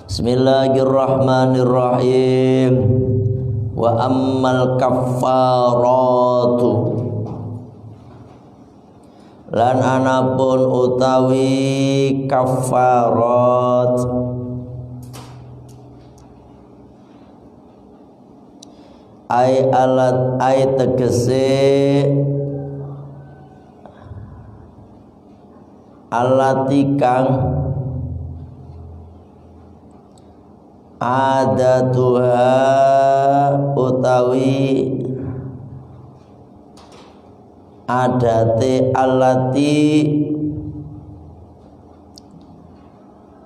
Bismillahirrahmanirrahim. Wa ammal kaffaratu, lan anapun utawi kafarat, ay alat ay tegese alati kang adatuha utawi adate alati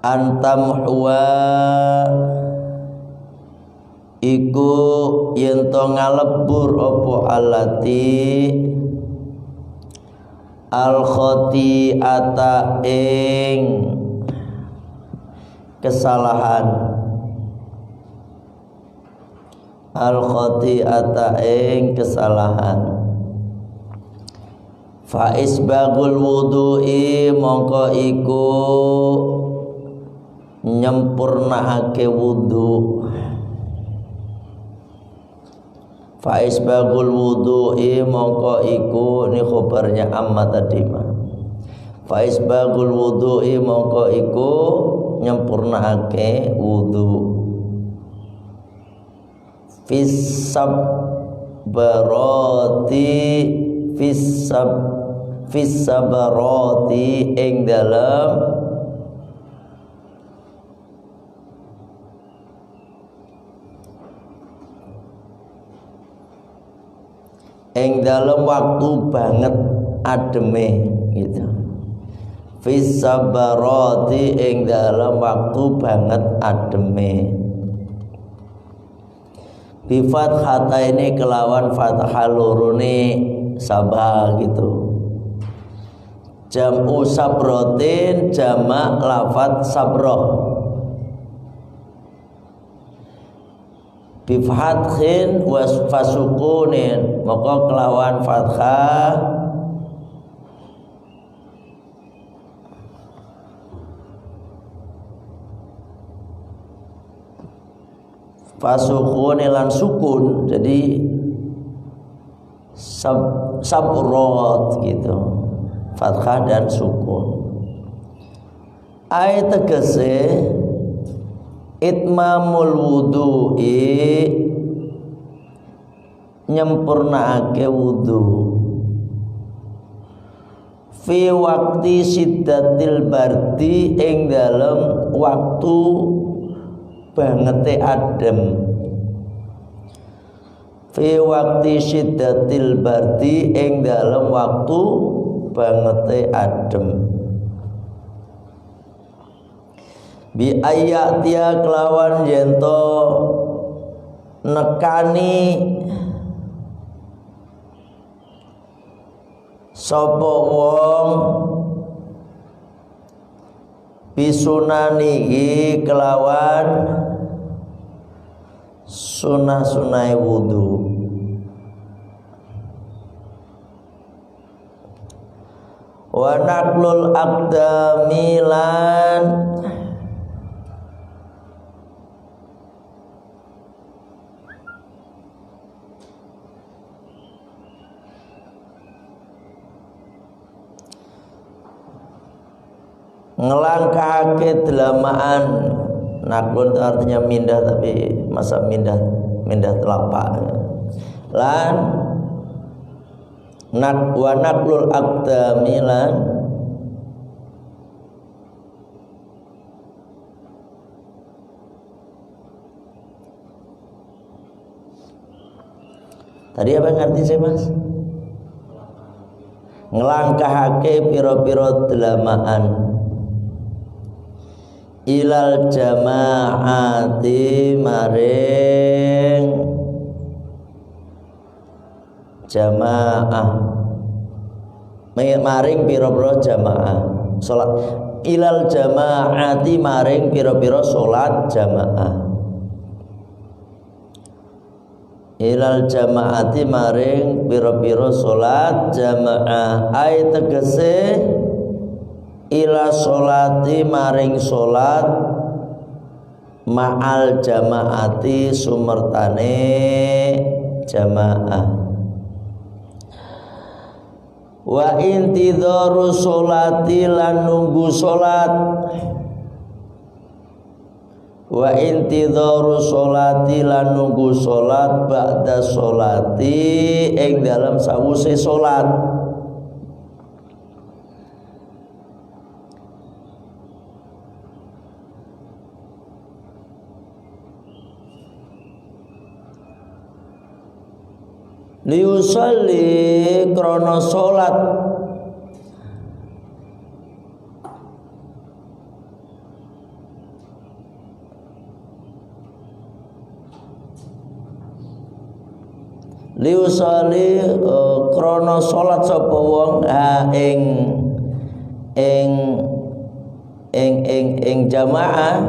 antamhuwa iku yento ngalebur opo alati al khoti'ata ing kesalahan, al khoti'ata ing kesalahan. Fa isbagul wudu'i mongko iku nyempurnahake wudu. Fa isbagul wudu'i mongko iku, ini khobarnya amma tadi mah. Fa isbagul wudu'i mongko iku nyempurnahake wudu. Fissabaroti ing dalam waktu banget ademe gitu. Fissabaroti ing dalam waktu banget ademe. Bi fathata ini kelawan fathah lurune sabah gitu. Jam'u sabrotin jamak lafat sabroh. Bi fathin wa fasukunin maka kelawan fathah fasukun lan sukun, jadi sabrot gitu, fathah dan sukun. Ay tegese itmamul wudu'i nyempurnaake wudu fi waqti siddatil bardi ing dalem waktu bangete adem. Fi waqti syiddatil bardi ing dalem waktu bangete adem. Bi ayatia kelawan yento nekani sapa wong bisunanihi kelawan sunah-sunai wudu. Wa naqlul aqdamilan ngelangkahake delamaan. Naklun artinya mindah, tapi masa mindah telapak. Lan wa naklul aqdamilan tadi apa yang arti saya mas? Ngelangkahake piro-piro delamaan ilal jamaati maring jamaah, maring piro-piro jamaah salat. Ilal jamaati maring piro-piro salat jamaah. Ilal jamaati maring piro-piro salat jamaah. Ai tegese ila sholati maring sholat ma'al jamaati sumertane jamaah. Wa intidharu sholati lan nunggu sholat. Wa intidharu sholati lan nunggu sholat ba'da sholati ing dalam sawuse sholat. Liusalli krono sholat liusalli krono sholat sapa wong ing jamaah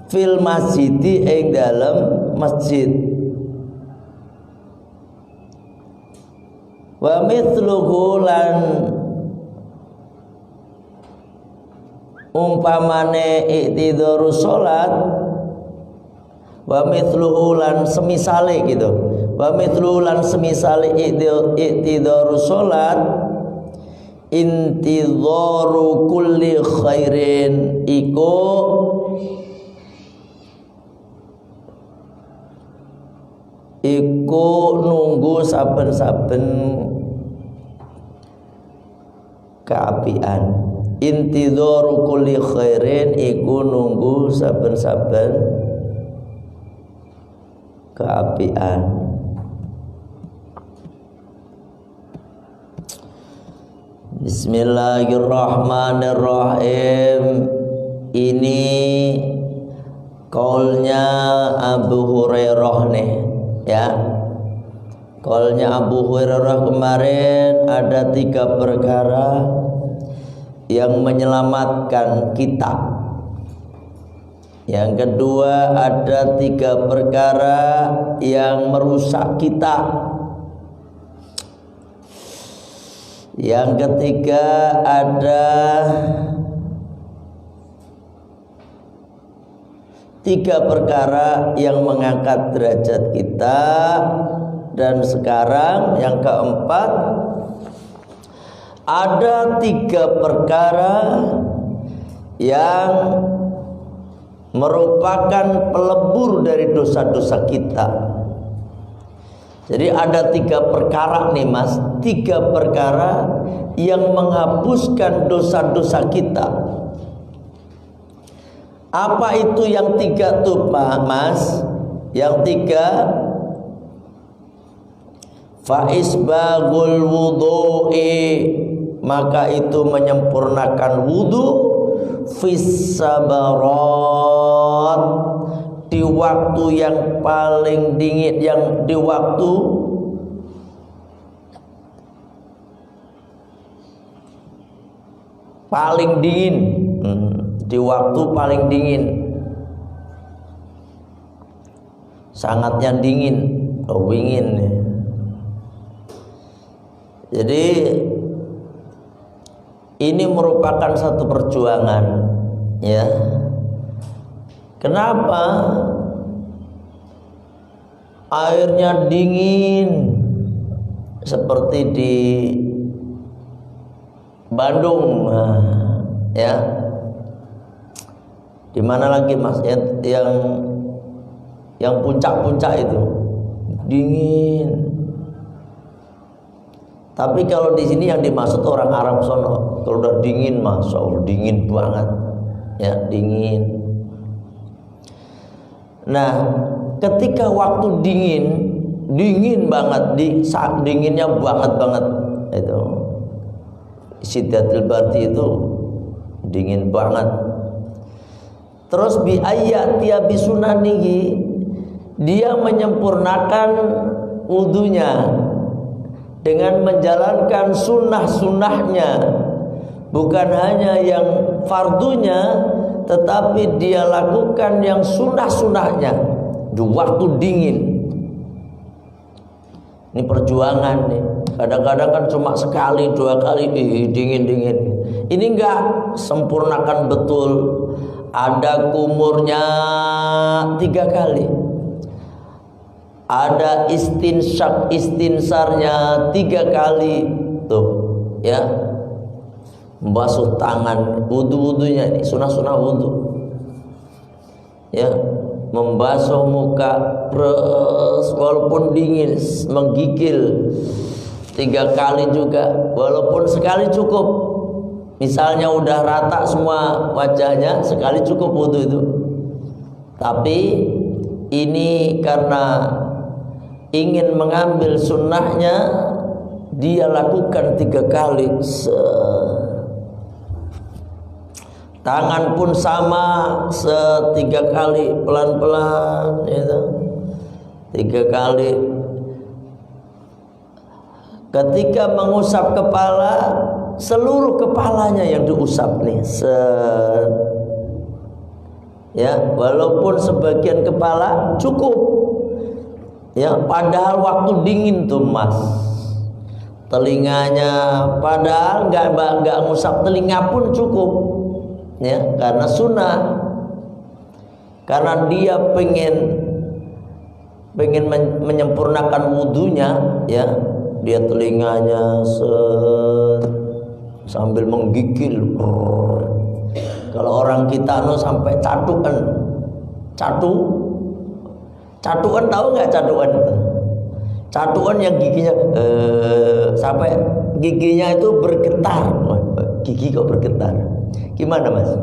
fil masjidi ing dalam masjid. Wa mithluhu lan umpamane iktidharu sholat, wa mithluhu lan semisale gitu, wa mithluhu lan semisale iktidharu sholat, intidharu kulli khairin iku nunggu saben-saben keapian. Intidharu kulli khairin iku nunggu saben-saben keapian. Bismillahirrahmanirrahim. Ini kaulnya Abu Hurairah nih, ya. Kaulnya Abu Hurairah kemarin ada 3 perkara yang menyelamatkan kita. Yang kedua ada 3 perkara yang merusak kita. Yang ketiga ada 3 perkara yang mengangkat derajat kita. Dan sekarang yang keempat ada 3 perkara yang merupakan pelebur dari dosa-dosa kita. Jadi ada 3 perkara nih mas, 3 perkara yang menghapuskan dosa-dosa kita. Apa itu yang 3 tuh mas? Yang 3, faisbagul wudu'i, maka itu menyempurnakan wudu, fis sabarat, di waktu yang paling dingin, yang di waktu paling dingin, di waktu paling dingin, sangatnya dingin, wingin ya. Jadi ini merupakan satu perjuangan, ya. Kenapa? Airnya dingin seperti di Bandung, ya. Di mana lagi mas? Yang puncak-puncak itu dingin. Tapi kalau di sini yang dimaksud orang Arab sono, kalau udah dingin, masya Allah dingin banget, ya dingin. Nah, ketika waktu dingin banget, saat dinginnya banget itu, Syiddatul Bardi itu dingin banget. Terus bi ayyatiya bisunanihi, dia menyempurnakan wudunya dengan menjalankan sunnah-sunnahnya, bukan hanya yang fardunya, tetapi dia lakukan yang sunnah-sunnahnya di waktu dingin. Ini perjuangan nih. Kadang-kadang kan cuma sekali, 2 kali, dingin. Ini enggak, sempurnakan betul. Ada kumurnya 3 kali. Ada istinsarnya 3 kali. Tuh, ya. Membasuh tangan, wudu-wudunya ini sunah-sunah wudu. Ya, membasuh muka walaupun dingin, menggigil 3 kali juga, walaupun sekali cukup. Misalnya udah rata semua wajahnya, sekali cukup wudu itu. Tapi ini karena ingin mengambil sunnahnya, dia lakukan 3 kali. Tangan pun sama, 3 kali, pelan-pelan, itu 3 kali. Ketika mengusap kepala, seluruh kepalanya yang diusap nih. Ya, walaupun sebagian kepala cukup. Ya, padahal waktu dingin tuh Mas. Telinganya, padahal nggak ngusap telinga pun cukup. Ya, karena sunnah. Karena dia pengen menyempurnakan wudunya, ya. Dia telinganya sambil menggigil. Kalau orang kita sampai catuan. Catuan tahu nggak catuan? Catuan yang giginya sampai giginya itu bergetar. Gigi kok bergetar? Gimana Mas?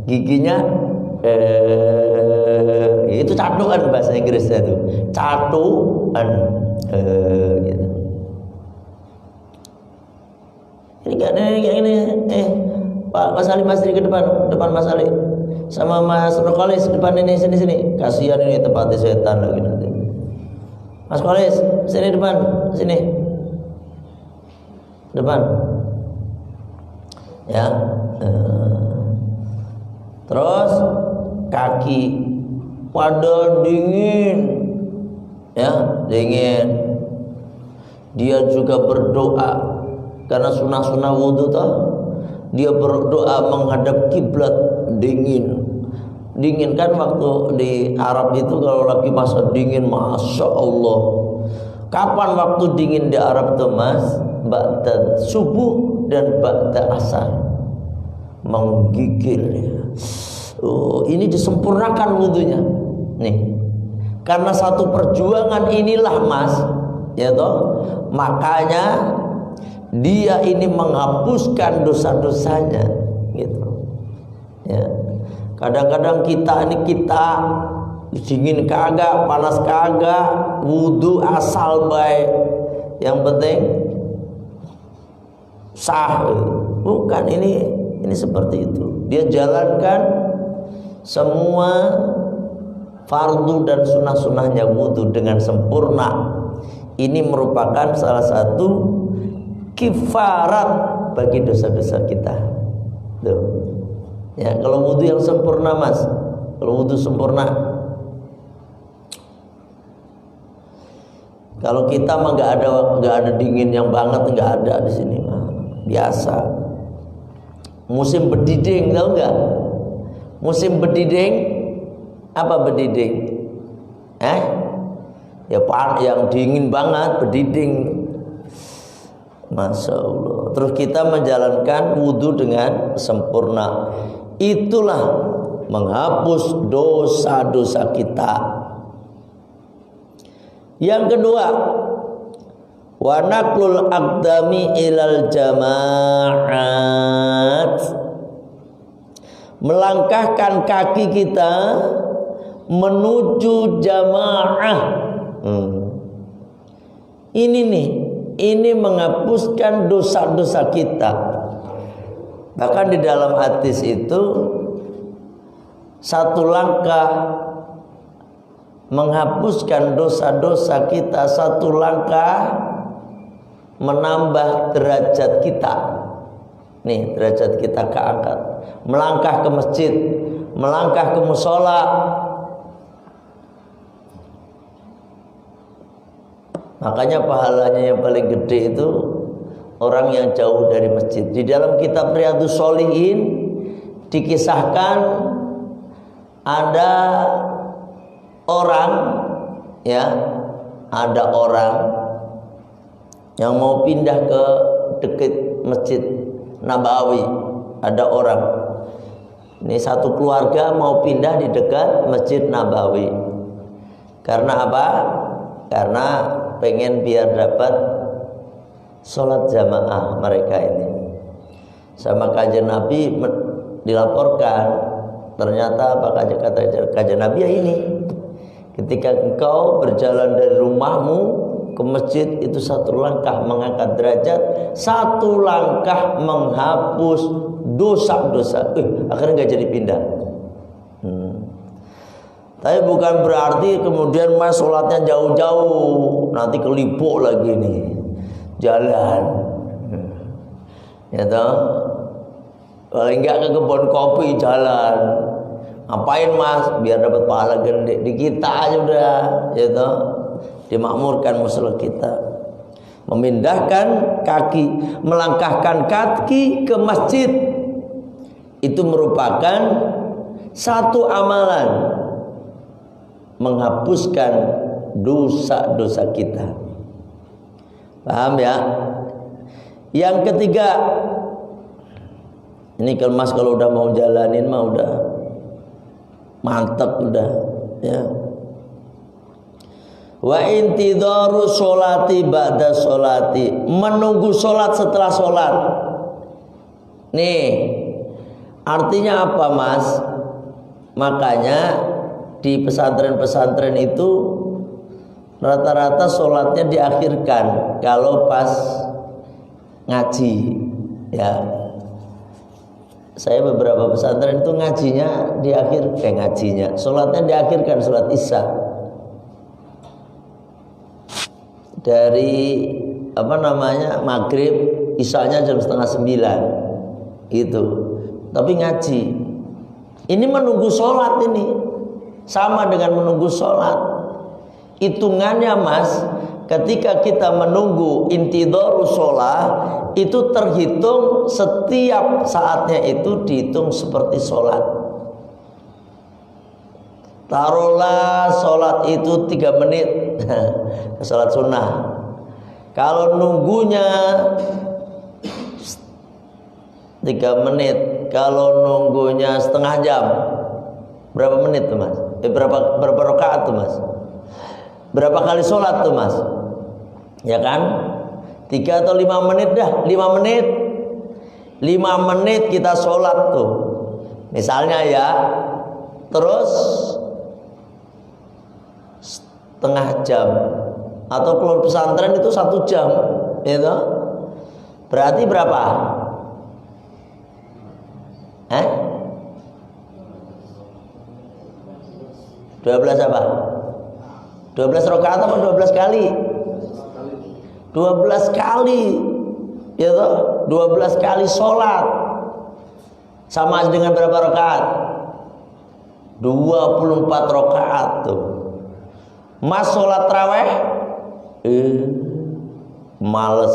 Giginya itu catuan bahasa Inggrisnya itu. Catuan gitu. Ini Pak Mas Ali Masri ke depan Mas Ali. Sama Mas Rokolis depan ini, sini. Kasihan ini tempatnya setan lagi nanti. Mas Kolis, sini depan, sini. Depan. Ya. Terus kaki pada dingin. Ya, dingin. Dia juga berdoa karena sunah-sunah wudu toh. Dia berdoa menghadap kiblat, dingin kan waktu di Arab itu kalau lagi masa dingin, masya Allah. Kapan waktu dingin di Arab tuh Mas? Ba'da subuh dan ba'da asar, menggigil. Ini disempurnakan wudunya nih. Karena satu perjuangan inilah Mas, ya toh, makanya dia ini menghapuskan dosa-dosanya gitu. Ya. Kadang-kadang kita dingin kagak, panas kagak, wudu asal baik. Yang penting sah. Bukan, ini seperti itu. Dia jalankan semua fardu dan sunnah-sunnahnya wudu dengan sempurna. Ini merupakan salah satu kifarat bagi dosa-dosa kita. Tuh. Ya, kalau wudu yang sempurna Mas, kalau wudu sempurna. Kalau kita mah nggak ada dingin yang banget, nggak ada di sini mah. Biasa. Musim berdiding, tahu nggak? Musim berdiding, apa berdiding? Ya yang dingin banget, berdiding. Masya Allah. Terus kita menjalankan wudu dengan sempurna. Itulah menghapus dosa-dosa kita. Yang kedua, wa naqlul aqdami ilal jama'at. Melangkahkan kaki kita menuju jamaah. Ini menghapuskan dosa-dosa kita. Bahkan di dalam hadis itu, satu langkah menghapuskan dosa-dosa kita, satu langkah menambah derajat kita. Nih, derajat kita keangkat. Melangkah ke masjid, melangkah ke mushola, Makanya pahalanya yang paling gede itu orang yang jauh dari masjid. Di dalam kitab Riyadhus Shalihin dikisahkan ada orang, ya, ada orang yang mau pindah ke dekat Masjid Nabawi. Ada orang, ini satu keluarga mau pindah di dekat Masjid Nabawi. Karena apa? Karena pengen biar dapat sholat jamaah mereka ini. Sama kajian Nabi dilaporkan, ternyata apa kata kajian Nabi ya ini, ketika engkau berjalan dari rumahmu ke masjid itu satu langkah mengangkat derajat, satu langkah menghapus dosa-dosa. Akhirnya nggak jadi pindah. Tapi bukan berarti kemudian mas sholatnya jauh-jauh, nanti kelipuk lagi nih jalan, ya toh. Paling enggak ke kebun kopi jalan. Ngapain mas? Biar dapat pahala gede. Di kita aja udah, ya toh. Dimakmurkan musola kita. Memindahkan kaki, melangkahkan kaki ke masjid itu merupakan satu amalan menghapuskan dosa-dosa kita. Paham ya? Yang ketiga, ini kalau mas kalau udah mau jalanin mah udah mantap udah, ya. Wa intidharu sholati ba'da sholati, menunggu sholat setelah sholat. Nih, artinya apa mas? Makanya di pesantren-pesantren itu rata-rata sholatnya diakhirkan kalau pas ngaji, ya. Saya beberapa pesantren itu ngajinya sholatnya diakhirkan, sholat isya dari maghrib, isyanya jam 8:30 gitu. Tapi ngaji ini menunggu sholat, ini sama dengan menunggu sholat. Hitungannya mas, ketika kita menunggu intidharu sholat, itu terhitung setiap saatnya itu dihitung seperti sholat. Taruhlah sholat itu 3 menit sholat sunnah. Kalau nunggunya 3 menit, kalau nunggunya setengah jam, berapa menit tuh mas? Berapa rakaat tuh mas? Berapa kali sholat tuh mas? Ya kan? 3 atau 5 menit dah. 5 menit 5 menit kita sholat tuh misalnya ya. Terus setengah jam, atau kalau pesantren itu 1 jam, gitu. Berarti berapa? 12 apa? 12 rakaat apa 12 kali? 12 kali, ya toh? 12 kali sholat sama dengan berapa rakaat? 24 rakaat tuh. Mas sholat tarawih males.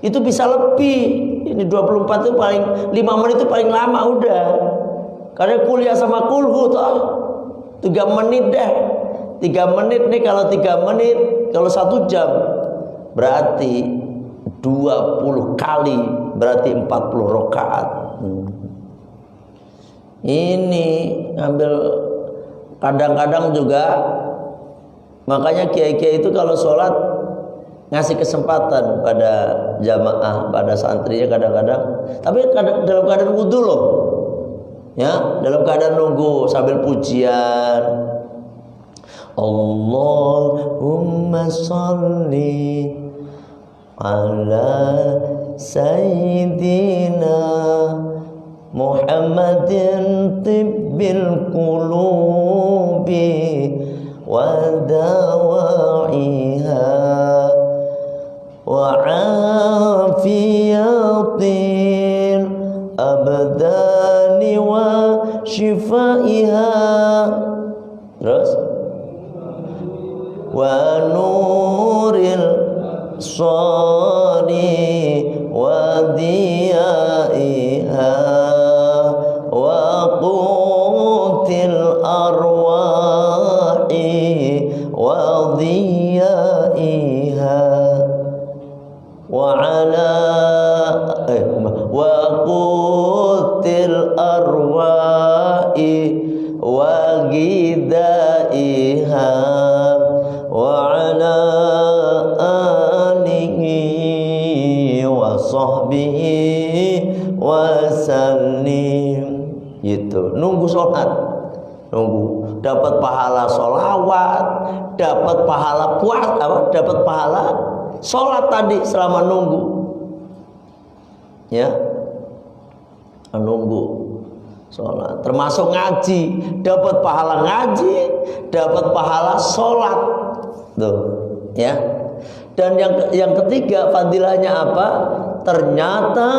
Itu bisa lebih. Ini 24 itu paling 5 menit itu paling lama udah. Karena kuliah sama kulhu toh 3 menit deh. 3 menit nih, kalau 3 menit, kalau 1 jam berarti 20 kali, berarti 40 rakaat. Ini ambil kadang-kadang juga, makanya kiai-kiai itu kalau sholat ngasih kesempatan pada jamaah, pada santrinya kadang-kadang, tapi dalam keadaan wudu loh, ya, dalam keadaan nunggu sambil pujian. Allahumma sholli ala sayyidina Muhammadin tibbil qulubi wa dawa'iha wa afiyatil abdani wa shifaiha. Terus wa nuril sani wa diyaiha wa qutil arwahi wa diyaiha wa ala wa qutil arwahi wa gidaiha wa ala alihi wa sahbihi wa sallim. Gitu, nunggu sholat, nunggu dapat pahala sholawat, dapat pahala puasa, dapat pahala sholat tadi selama nunggu, ya, menunggu sholat. Termasuk ngaji, dapat pahala ngaji, dapat pahala sholat, tuh, ya. Dan yang ketiga fadilahnya apa? Ternyata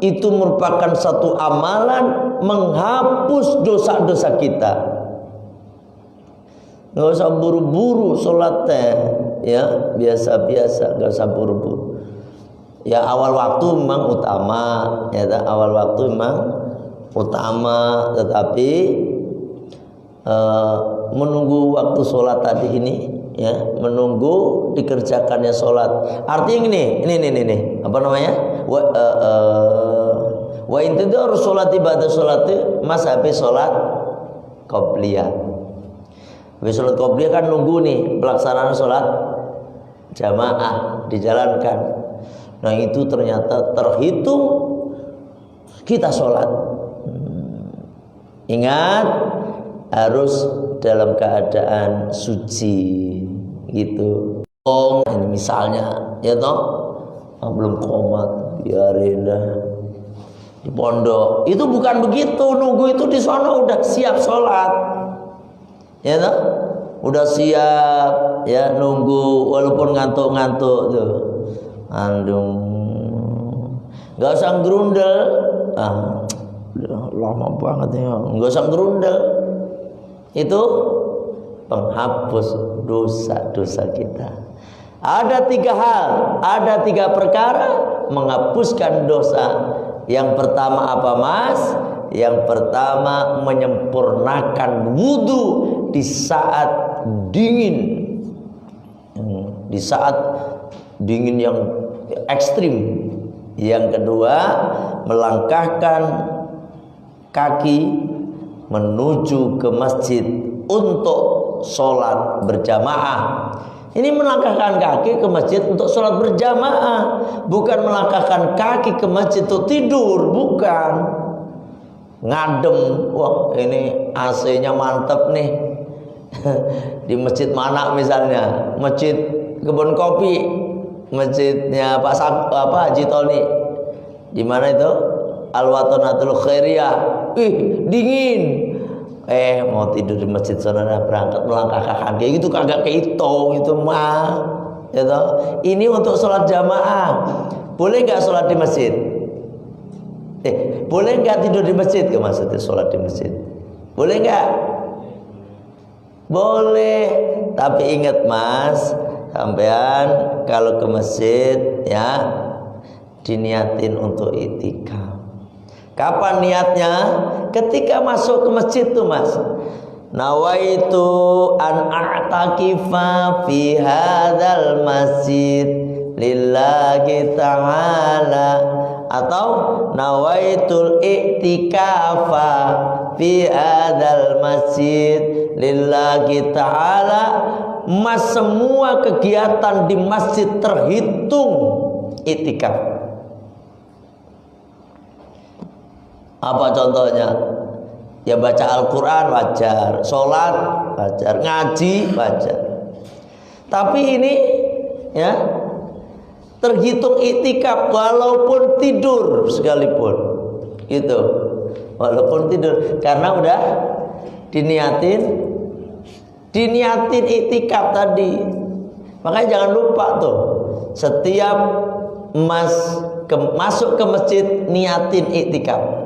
itu merupakan satu amalan menghapus dosa-dosa kita. Nggak usah buru-buru sholat teh, ya, biasa-biasa, nggak usah buru-buru. Ya awal waktu memang utama, ya, awal waktu memang utama, tetapi menunggu waktu sholat tadi ini, ya, menunggu dikerjakannya sholat. Artinya ini, apa namanya? Wa intidar sholat ibadah sholat mas habis sholat qobliyah. Habis sholat qobliyah kan nunggu nih pelaksanaan sholat jamaah dijalankan. Nah itu ternyata terhitung kita sholat. Ingat harus dalam keadaan suci, gitu. Oh, ini misalnya, ya toh, belum qomat, biarin dah di pondok. Itu bukan begitu, nunggu itu di sana udah siap sholat, ya toh, udah siap, ya, nunggu walaupun ngantuk-ngantuk tuh, andung, nggak usah gerundel, lama banget ya, nggak usah gerundel. Itu penghapus dosa-dosa kita. Ada 3 hal, ada 3 perkara menghapuskan dosa. Yang pertama apa mas? Yang pertama menyempurnakan wudhu di saat dingin, di saat dingin yang ekstrim. Yang kedua melangkahkan kaki menuju ke masjid untuk sholat berjamaah. Ini melangkahkan kaki ke masjid untuk sholat berjamaah, bukan melangkahkan kaki ke masjid untuk tidur, bukan. Ngadem, wah ini AC-nya mantep nih. Di masjid mana misalnya? Masjid Kebun Kopi, masjidnya Pak Haji Tony. Di mana itu? Al-Watanatul Khairiyah. Dingin. Mau tidur di masjid sana, berangkat melangkahkan kaki gitu kagak kehitung itu mah. Ya toh? Ini untuk sholat jamaah. Boleh nggak sholat di masjid? Boleh nggak tidur di masjid? Ke maksudnya sholat di masjid? Boleh nggak? Boleh. Tapi ingat mas, sampean kalau ke masjid ya diniatin untuk itikaf. Kapan niatnya? Ketika masuk ke masjid tuh mas. Nawaitu an a'takifa fi hadzal masjid lillahi ta'ala, atau nawaitul i'tikafa fi hadzal masjid lillahi ta'ala. Mas semua kegiatan di masjid terhitung i'tikaf. Apa contohnya? Ya baca Al-Quran wajar, sholat wajar, ngaji wajar. Tapi ini ya terhitung iktikaf walaupun tidur sekalipun, gitu. Walaupun tidur, karena udah diniatin iktikaf tadi. Makanya jangan lupa tuh, setiap masuk ke masjid niatin iktikaf.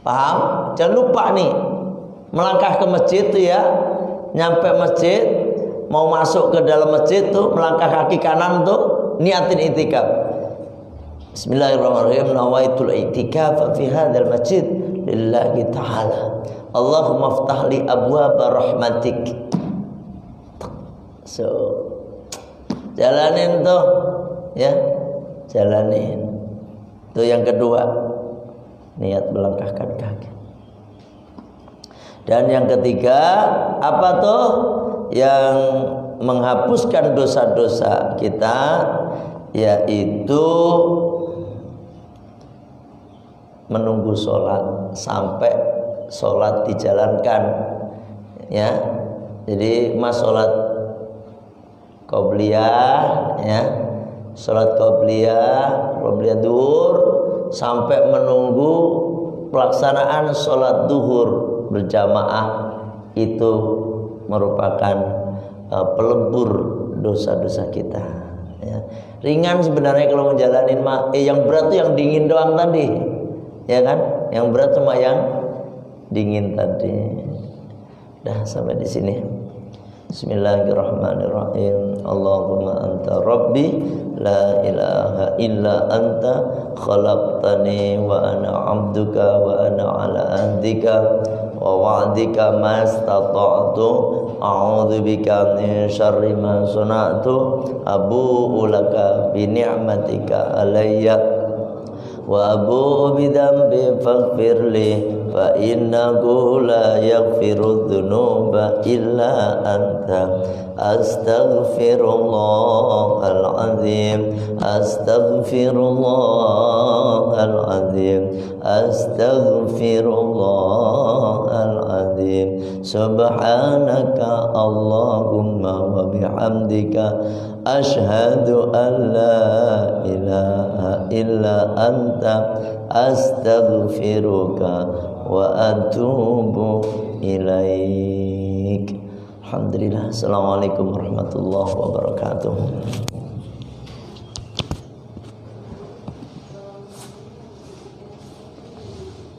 Paham? Jangan lupa nih, melangkah ke masjid tuh ya, nyampe masjid mau masuk ke dalam masjid tuh, melangkah kaki kanan tuh, niatin itikaf. Bismillahirrahmanirrahim. Nawaitul itikaf fi hadzal masjid lillahi ta'ala. Allahumma aftah li abwaaba rahmatik. So, jalanin tuh, ya, jalanin. Itu yang kedua, niat melangkahkan kaki. Dan yang ketiga, apa tuh? Yang menghapuskan dosa-dosa kita, yaitu menunggu sholat sampai sholat dijalankan, ya. Jadi mas sholat qobliyah, ya, sholat qobliyah duhur sampai menunggu pelaksanaan sholat duhur berjamaah, itu merupakan pelebur dosa-dosa kita, ya. Ringan sebenarnya kalau menjalanin yang berat tuh yang dingin doang tadi, ya kan? Yang berat cuma yang dingin tadi. Dah sampai di sini. Bismillahirrahmanirrahim. Allahumma anta rabbi la ilaha illa anta khalaqtani wa ana 'abduka wa ana 'ala ahdika wa wa'dika mastata'tu a'udzu bika min syarri ma sana'tu abu'u laka bi ni'matika alayya wa abu'u bi dhanbi faghfirli fa innahu la yaghfiru dzunuba illa anta astaghfirullahal azim astaghfirullahal azim astaghfirullahal azim subhanaka allahumma wa bihamdika asyhadu an la ilaha illa anta astaghfiruka wa atubu ilaik. Alhamdulillah. Assalamualaikum warahmatullahi wabarakatuh.